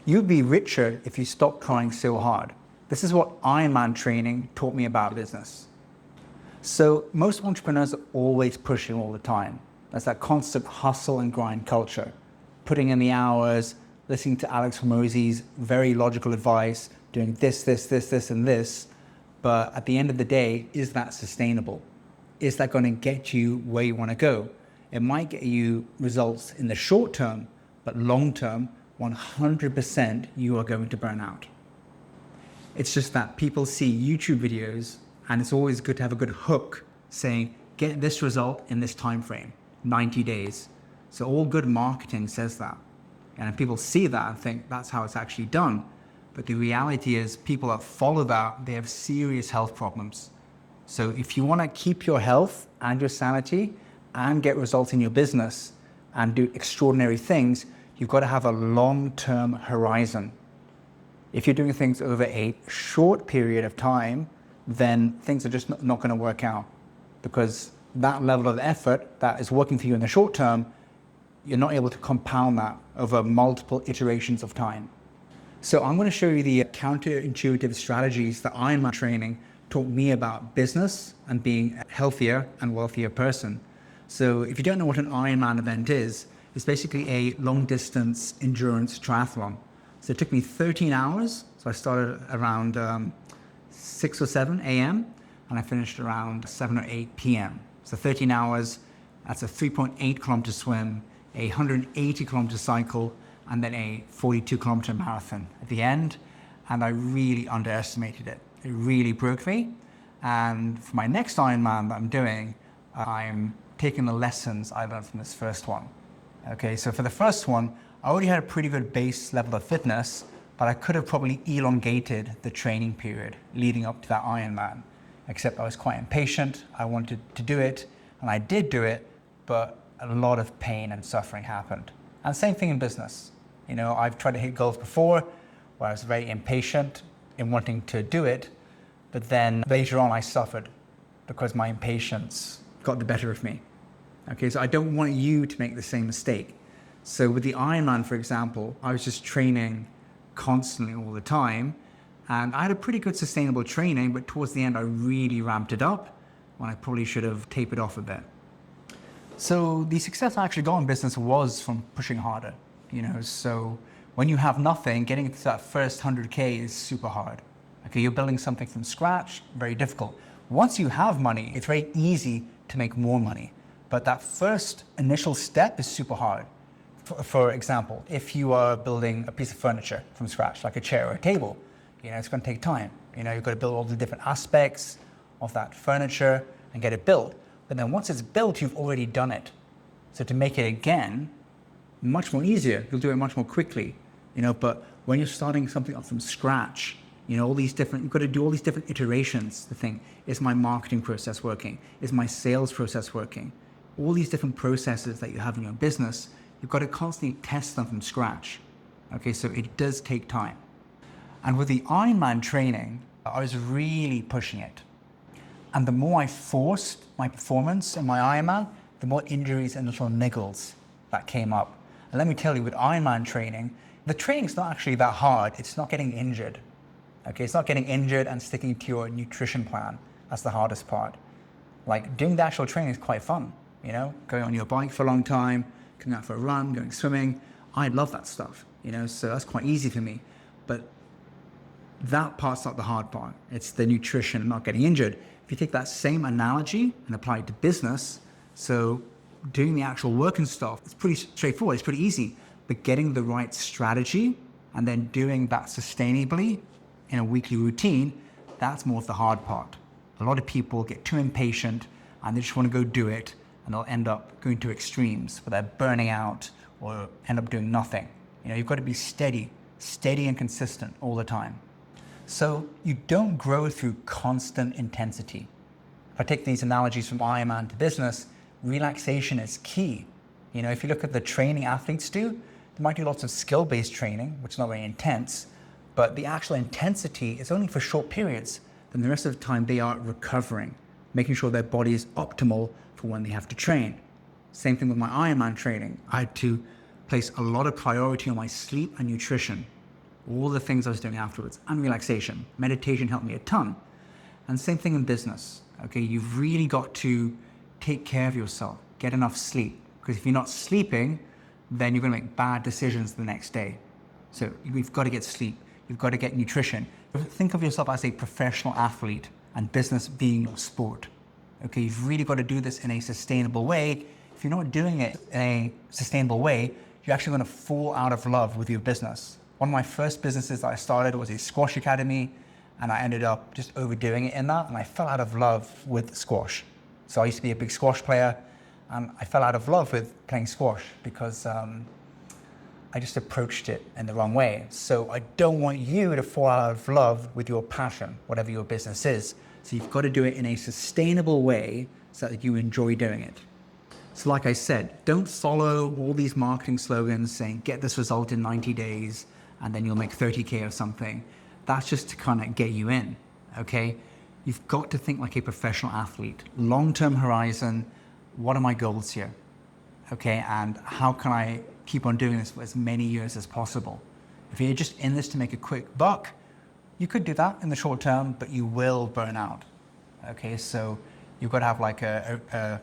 You'd be richer if you stopped trying so hard. This is what Ironman training taught me about business. So most entrepreneurs are always pushing all the time. That's that constant hustle and grind culture, putting in the hours, listening to Alex Hormozi's very logical advice, doing this, and this. But at the end of the day, is that sustainable? Is that going to get you where you want to go? It might get you results in the short term, but long term, 100% you are going to burn out. It's just that people see YouTube videos and it's always good to have a good hook saying, get this result in this time frame, 90 days. So all good marketing says that. And people see that and think that's how it's actually done. But the reality is people that follow that, they have serious health problems. So if you want to keep your health and your sanity and get results in your business and do extraordinary things, you've got to have a long-term horizon. If you're doing things over a short period of time, then things are just not going to work out, because that level of effort that is working for you in the short term, you're not able to compound that over multiple iterations of time. So I'm going to show you the counterintuitive strategies that Ironman training taught me about business and being a healthier and wealthier person. So if you don't know what an Ironman event is, it's basically a long distance endurance triathlon. So it took me 13 hours. So I started around 6 or 7 a.m. and I finished around 7 or 8 p.m. So 13 hours, that's a 3.8 kilometer swim, a 180 kilometer cycle, and then a 42 kilometer marathon at the end. And I really underestimated it. It really broke me. And for my next Ironman that I'm doing, I'm taking the lessons I learned from this first one. Okay, so for the first one, I already had a pretty good base level of fitness, but I could have probably elongated the training period leading up to that Ironman. Except I was quite impatient, I wanted to do it, and I did do it, but a lot of pain and suffering happened. And same thing in business. You know, I've tried to hit goals before where I was very impatient in wanting to do it, but then later on I suffered because my impatience got the better of me. Okay, so I don't want you to make the same mistake. So with the Ironman, for example, I was just training constantly all the time, and I had a pretty good sustainable training, but towards the end I really ramped it up when I probably should have tapered off a bit. So the success I actually got in business was from pushing harder, you know. So when you have nothing, getting to that first 100K is super hard. Okay, you're building something from scratch, very difficult. Once you have money, it's very easy to make more money. But that first initial step is super hard. For example, if you are building a piece of furniture from scratch, like a chair or a table, you know, it's going to take time. You know, you've got to build all the different aspects of that furniture and get it built. But then once it's built, you've already done it. So to make it again, much more easier. You'll do it much more quickly. You know, but when you're starting something up from scratch, you know, you've got to do all these different iterations to think, is my marketing process working? Is my sales process working? All these different processes that you have in your business, you've got to constantly test them from scratch. Okay, so it does take time. And with the Ironman training, I was really pushing it. And the more I forced my performance in my Ironman, the more injuries and little niggles that came up. And let me tell you, with Ironman training, the training's not actually that hard. It's not getting injured. Okay, it's not getting injured and sticking to your nutrition plan. That's the hardest part. Like, doing the actual training is quite fun. You know, going on your bike for a long time, going out for a run, going swimming. I love that stuff, you know, so that's quite easy for me. But that part's not the hard part. It's the nutrition and not getting injured. If you take that same analogy and apply it to business, so doing the actual work and stuff, it's pretty straightforward, it's pretty easy. But getting the right strategy and then doing that sustainably in a weekly routine, that's more of the hard part. A lot of people get too impatient and they just want to go do it, and they'll end up going to extremes where they're burning out or end up doing nothing. You know, you've got to be steady and consistent all the time. So you don't grow through constant intensity. If I take these analogies from Ironman to business, relaxation is key. You know, if you look at the training athletes do, they might do lots of skill-based training, which is not very intense, but the actual intensity is only for short periods. Then the rest of the time they are recovering, making sure their body is optimal for when they have to train. Same thing with my Ironman training. I had to place a lot of priority on my sleep and nutrition. all the things I was doing afterwards, and relaxation. Meditation helped me a ton. And same thing in business. Okay, you've really got to take care of yourself, get enough sleep. Because if you're not sleeping, then you're going to make bad decisions the next day. So you've got to get sleep. You've got to get nutrition. Think of yourself as a professional athlete and business being your sport. Okay, you've really got to do this in a sustainable way. If you're not doing it in a sustainable way, you're actually going to fall out of love with your business. One of my first businesses that I started was a squash academy, and I ended up just overdoing it in that, and I fell out of love with squash. So I used to be a big squash player, and I fell out of love with playing squash because I just approached it in the wrong way. So I don't want you to fall out of love with your passion, whatever your business is. So you've got to do it in a sustainable way so that you enjoy doing it. So like I said, don't follow all these marketing slogans saying, get this result in 90 days, and then you'll make 30K or something. That's just to kind of get you in, okay? You've got to think like a professional athlete. Long-term horizon, what are my goals here? Okay, and how can I keep on doing this for as many years as possible? If you're just in this to make a quick buck, you could do that in the short term, but you will burn out. Okay, so you've got to have like an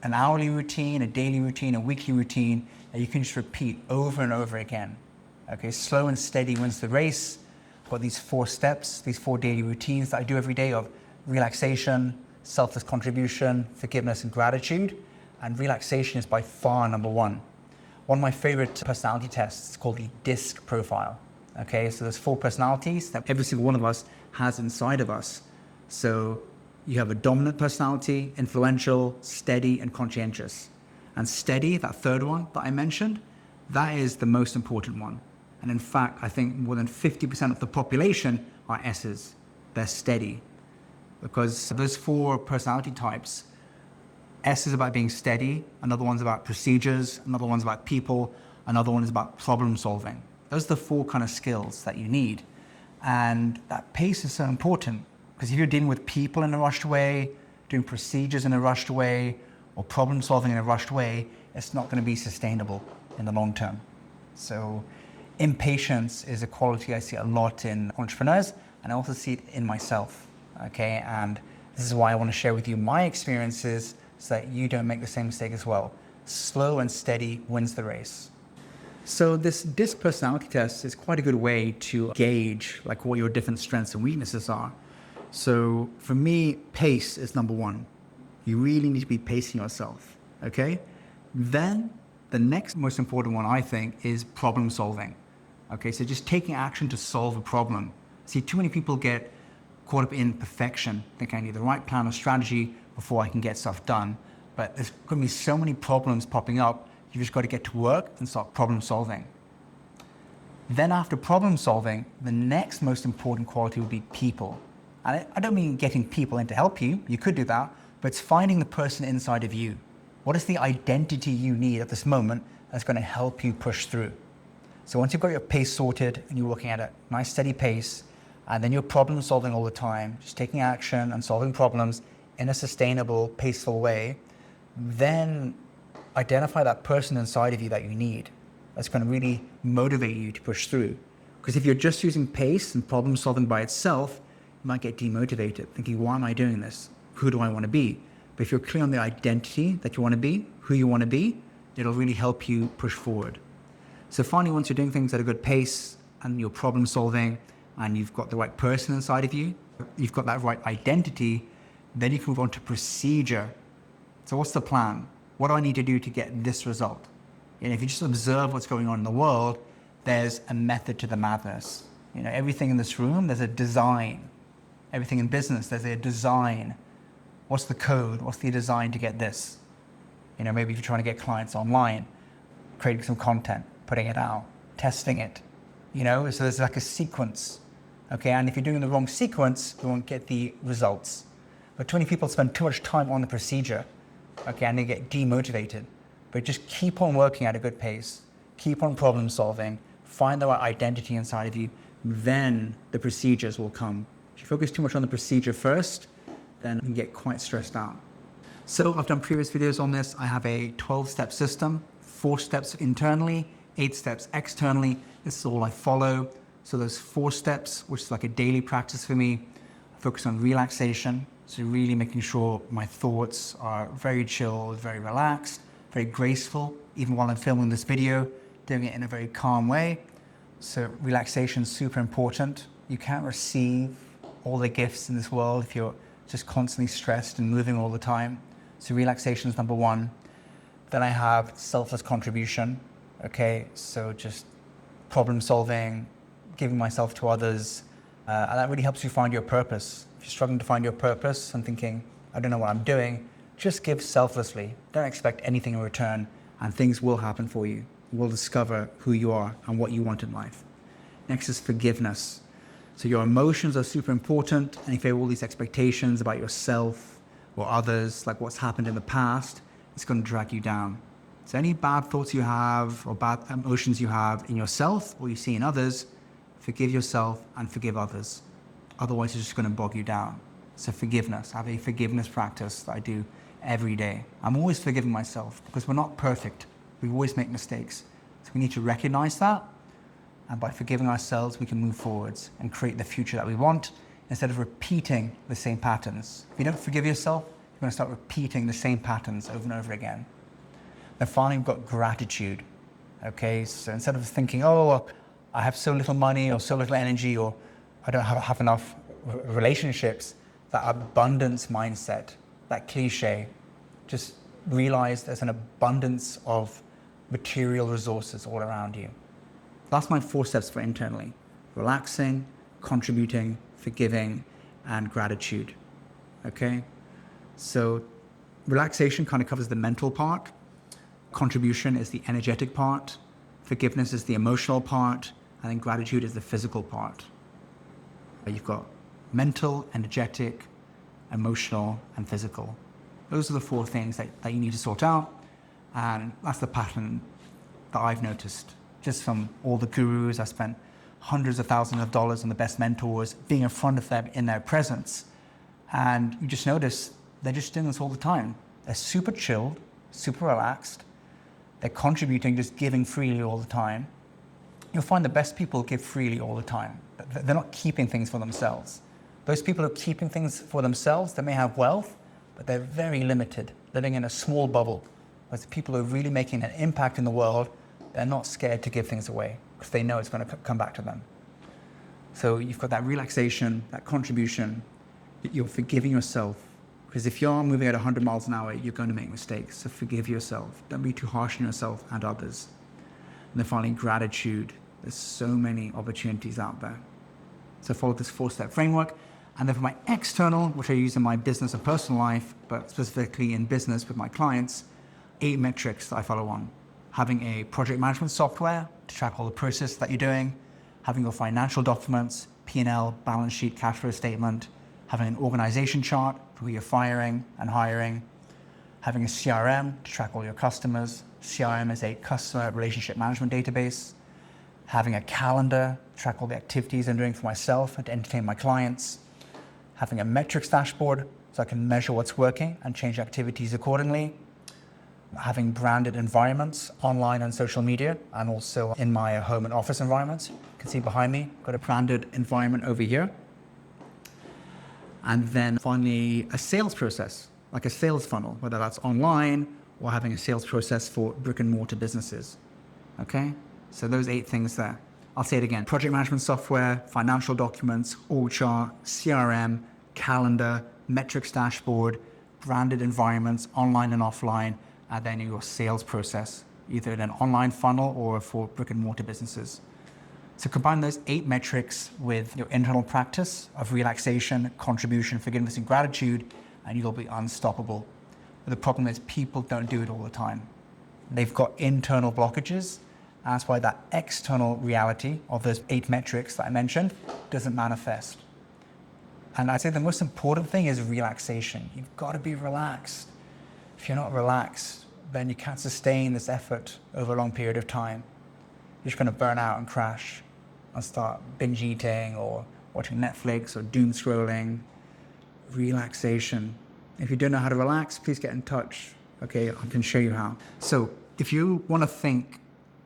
hourly routine, a daily routine, a weekly routine that you can just repeat over and over again. Okay, slow and steady wins the race. I've got these 4 steps, these 4 daily routines that I do every day of relaxation, selfless contribution, forgiveness and gratitude. And relaxation is by far number 1. One of my favorite personality tests is called the DISC profile. Okay, so there's 4 personalities that every single one of us has inside of us. So you have a dominant personality, influential, steady, and conscientious. And steady, that third one that I mentioned, that is the most important one. And in fact, I think more than 50% of the population are S's. They're steady. Because those 4 personality types, S is about being steady, another one's about procedures, another one's about people, another one is about problem solving. Those are the 4 kind of skills that you need. And that pace is so important, because if you're dealing with people in a rushed way, doing procedures in a rushed way, or problem solving in a rushed way, it's not going to be sustainable in the long term. So impatience is a quality I see a lot in entrepreneurs, and I also see it in myself. Okay, and this is why I want to share with you my experiences so that you don't make the same mistake as well. Slow and steady wins the race. So this DISC personality test is quite a good way to gauge like what your different strengths and weaknesses are. So for me, pace is number 1. You really need to be pacing yourself, okay? Then the next most important one, I think, is problem solving. Okay, so just taking action to solve a problem. See, too many people get caught up in perfection, think I need the right plan or strategy before I can get stuff done. But there's going to be so many problems popping up, you've just got to get to work and start problem solving. Then after problem solving, the next most important quality will be people. And I don't mean getting people in to help you, you could do that, but it's finding the person inside of you. What is the identity you need at this moment that's going to help you push through? So once you've got your pace sorted and you're working at a nice steady pace, and then you're problem solving all the time, just taking action and solving problems in a sustainable, paceful way, then identify that person inside of you that you need. That's going to really motivate you to push through. Because if you're just using pace and problem solving by itself, you might get demotivated, thinking, why am I doing this? Who do I want to be? But if you're clear on the identity that you want to be, who you want to be, it'll really help you push forward. So finally, once you're doing things at a good pace and you're problem solving and you've got the right person inside of you, you've got that right identity, then you can move on to procedure. So what's the plan? What do I need to do to get this result? And if you just observe what's going on in the world, there's a method to the madness. You know, everything in this room, there's a design. Everything in business, there's a design. What's the code? What's the design to get this? You know, maybe if you're trying to get clients online, creating some content, putting it out, testing it, you know, so there's like a sequence. Okay, and if you're doing the wrong sequence, you won't get the results. But too many people spend too much time on the procedure, okay, and they get demotivated. But just keep on working at a good pace, keep on problem solving, find the right identity inside of you, then the procedures will come. If you focus too much on the procedure first, then you can get quite stressed out. So I've done previous videos on this. I have a 12-step system, 4 steps internally, 8 steps externally. This is all I follow. So those 4 steps, which is like a daily practice for me, focus on relaxation. So really making sure my thoughts are very chilled, very relaxed, very graceful, even while I'm filming this video, doing it in a very calm way. So relaxation is super important. You can't receive all the gifts in this world if you're just constantly stressed and moving all the time. So relaxation is number 1. Then I have selfless contribution. Okay, so just problem solving, giving myself to others, and that really helps you find your purpose. If you're struggling to find your purpose and thinking, I don't know what I'm doing, just give selflessly. Don't expect anything in return, and things will happen for you. You will discover who you are and what you want in life. Next is forgiveness. So your emotions are super important, and if you have all these expectations about yourself or others, like what's happened in the past, it's going to drag you down. So any bad thoughts you have or bad emotions you have in yourself or you see in others, forgive yourself and forgive others. Otherwise, it's just going to bog you down. So forgiveness. I have a forgiveness practice that I do every day. I'm always forgiving myself because we're not perfect. We always make mistakes. So we need to recognize that. And by forgiving ourselves, we can move forwards and create the future that we want instead of repeating the same patterns. If you don't forgive yourself, you're going to start repeating the same patterns over and over again. Then finally, we've got gratitude. Okay, so instead of thinking, oh, I have so little money or so little energy or I don't have enough relationships, that abundance mindset, that cliche, just realize there's an abundance of material resources all around you. That's my 4 steps for internally: relaxing, contributing, forgiving, and gratitude. Okay, so relaxation kind of covers the mental part. Contribution is the energetic part. Forgiveness is the emotional part. And then gratitude is the physical part. You've got mental, energetic, emotional, and physical. Those are the 4 things that you need to sort out. And that's the pattern that I've noticed. Just from all the gurus, I spent hundreds of thousands of dollars on the best mentors, being in front of them in their presence. And you just notice they're just doing this all the time. They're super chilled, super relaxed. They're contributing, just giving freely all the time. You'll find the best people give freely all the time. They're not keeping things for themselves. Those people who are keeping things for themselves, they may have wealth, but they're very limited, living in a small bubble. Whereas the people who are really making an impact in the world, they're not scared to give things away because they know it's going to come back to them. So you've got that relaxation, that contribution, you're forgiving yourself. Because if you're moving at 100 miles an hour, you're going to make mistakes. So forgive yourself. Don't be too harsh on yourself and others. And then finally, gratitude. There's so many opportunities out there. So follow this 4-step framework. And then for my external, which I use in my business and personal life, but specifically in business with my clients, 8 metrics that I follow on. Having a project management software to track all the process that you're doing, having your financial documents, P&L, balance sheet, cash flow statement, having an organization chart for who you're firing and hiring, having a CRM to track all your customers. CRM is a customer relationship management database. Having a calendar to track all the activities I'm doing for myself and to entertain my clients. Having a metrics dashboard so I can measure what's working and change activities accordingly. Having branded environments online and social media, and also in my home and office environments. You can see behind me, got a branded environment over here. And then finally, a sales process, like a sales funnel, whether that's online or having a sales process for brick and mortar businesses. Okay? So those 8 things there. I'll say it again: project management software, financial documents, org chart, CRM, calendar, metrics dashboard, branded environments, online and offline, and then your sales process, either in an online funnel or for brick and mortar businesses. So combine those 8 metrics with your internal practice of relaxation, contribution, forgiveness, and gratitude, and you'll be unstoppable. But the problem is people don't do it all the time. They've got internal blockages. That's why that external reality of those 8 metrics that I mentioned doesn't manifest. And I'd say the most important thing is relaxation. You've got to be relaxed. If you're not relaxed, then you can't sustain this effort over a long period of time. You're just going to burn out and crash and start binge eating or watching Netflix or doom scrolling. Relaxation. If you don't know how to relax, please get in touch. Okay, I can show you how. So if you want to think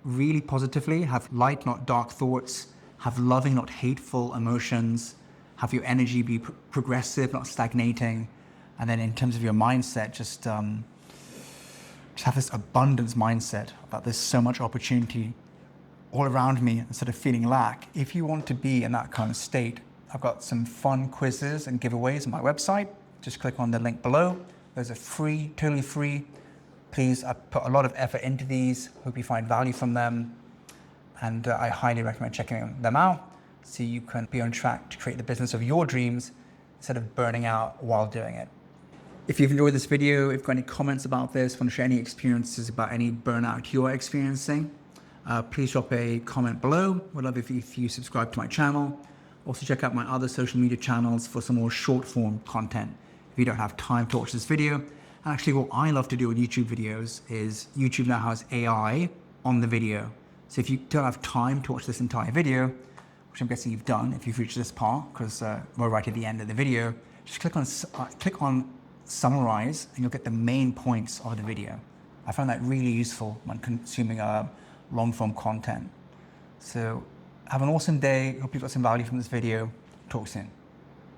really positively, have light, not dark thoughts, have loving, not hateful emotions, have your energy be progressive, not stagnating. And then in terms of your mindset, just have this abundance mindset about there's so much opportunity all around me instead of feeling lack. If you want to be in that kind of state, I've got some fun quizzes and giveaways on my website. Just click on the link below. Those are free, totally free. Please, I put a lot of effort into these. Hope you find value from them. And I highly recommend checking them out so you can be on track to create the business of your dreams instead of burning out while doing it. If you've enjoyed this video, if you've got any comments about this, want to share any experiences about any burnout you're experiencing, please drop a comment below. Would love if you subscribe to my channel. Also check out my other social media channels for some more short form content if you don't have time to watch this video. And actually what I love to do with YouTube videos is YouTube now has AI on the video. So if you don't have time to watch this entire video, which I'm guessing you've done if you've reached this part, because we're right at the end of the video, just click on summarize and you'll get the main points of the video. I found that really useful when consuming long form content. So have an awesome day. Hope you got some value from this video. Talk soon.